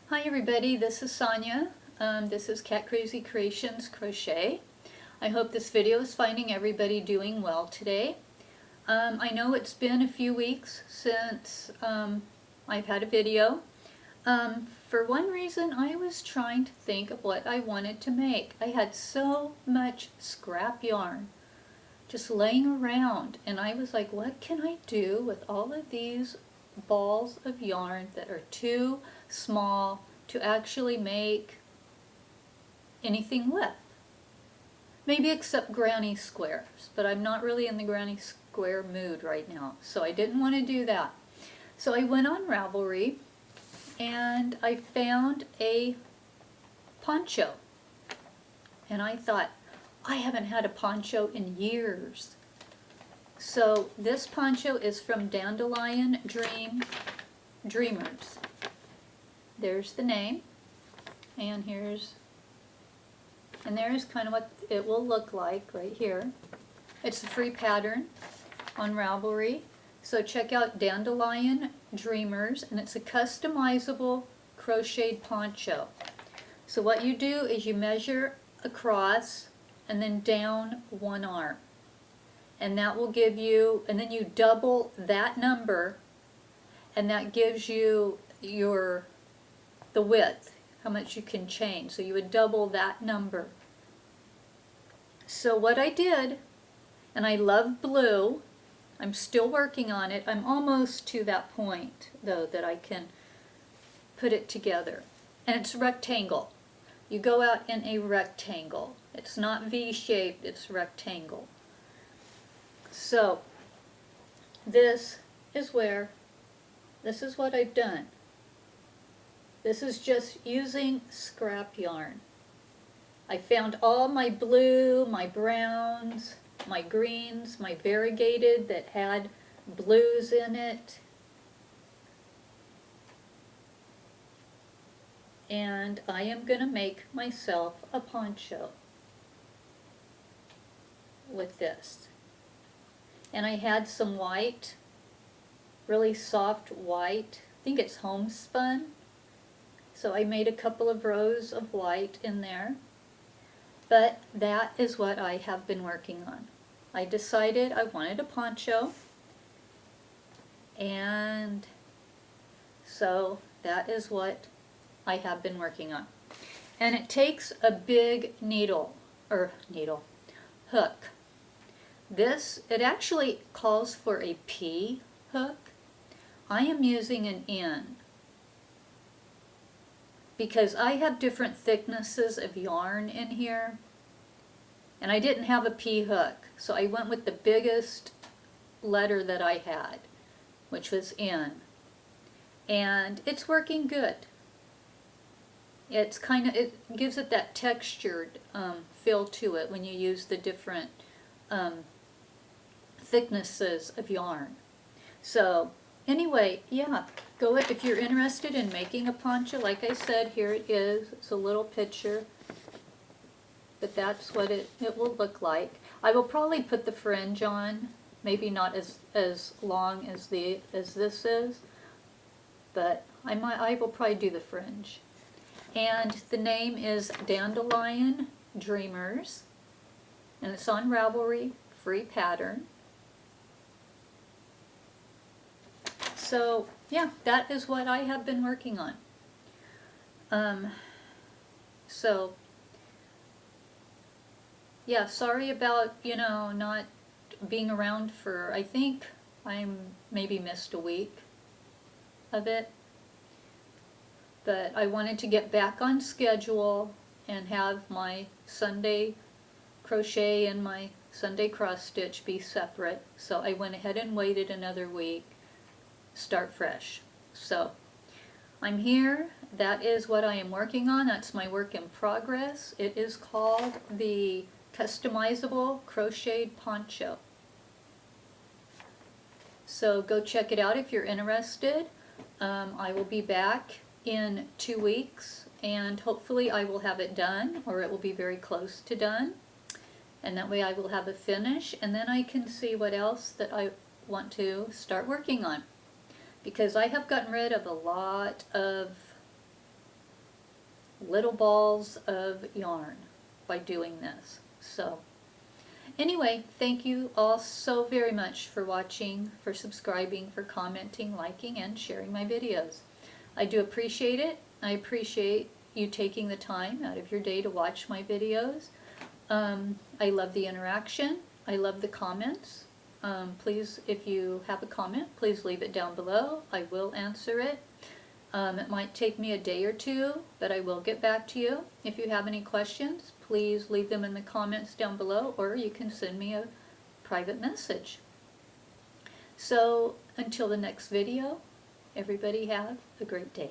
Hi everybody, this is Sonia. This is Catcrazy Creations Crochet. I hope this video is finding everybody doing well today. I know it's been a few weeks since I've had a video. For one reason, I was trying to think of what I wanted to make. I had so much scrap yarn just laying around, and I was like, what can I do with all of these balls of yarn that are too small to actually make anything with? Maybe except granny squares, but I'm not really in the granny square mood right now, so I didn't want to do that. So I went on Ravelry and I found a poncho, and I thought, I haven't had a poncho in years. So this poncho is from Dandelion Dreamers. There's the name, and there's kind of what it will look like right here. It's a free pattern on Ravelry, so check out Dandelion Dreamers, and it's a customizable crocheted poncho. So what you do is you measure across and then down one arm, and that will give you, and then you double that number, and that gives you the width, how much you can change. So you would double that number. So what I did, and I love blue, I'm still working on it. I'm almost to that point though that I can put it together. And it's rectangle. You go out in a rectangle. It's not V-shaped, it's rectangle. So this is what I've done. This is just using scrap yarn. I found all my blue, my browns, my greens, my variegated that had blues in it. And I am going to make myself a poncho with this. And I had some white, really soft white, I think it's homespun. So I made a couple of rows of white in there. But that is what I have been working on. I decided I wanted a poncho, and so that is what I have been working on. And it takes a big hook. It actually calls for a P hook. I am using an N because I have different thicknesses of yarn in here, and I didn't have a P hook, so I went with the biggest letter that I had, which was N, and it's working good. It gives it that textured feel to it when you use the different thicknesses of yarn. So anyway, yeah, if you're interested in making a poncho, like I said, here it is. It's a little picture, but that's what it will look like. I will probably put the fringe on, maybe not as long as this is, but I will probably do the fringe. And the name is Dandelion Dreamers, and it's on Ravelry, free pattern. So yeah, that is what I have been working on. So yeah, sorry about, not being around for, I think I maybe missed a week of it. But I wanted to get back on schedule and have my Sunday crochet and my Sunday cross stitch be separate. So I went ahead and waited another week, start fresh. So I'm here. That is what I am working on. That's my work in progress. It is called the Customizable Crocheted Poncho. So go check it out if you're interested. I will be back in 2 weeks, and hopefully I will have it done, or it will be very close to done, and that way I will have a finish, and then I can see what else that I want to start working on, because I have gotten rid of a lot of little balls of yarn by doing this. So anyway, thank you all so very much for watching, for subscribing, for commenting, liking, and sharing my videos. I do appreciate it. I appreciate you taking the time out of your day to watch my videos. I love the interaction. I love the comments. Please, if you have a comment, please leave it down below. I will answer it. It might take me a day or two, but I will get back to you. If you have any questions, please leave them in the comments down below, or you can send me a private message. So until the next video, everybody have a great day.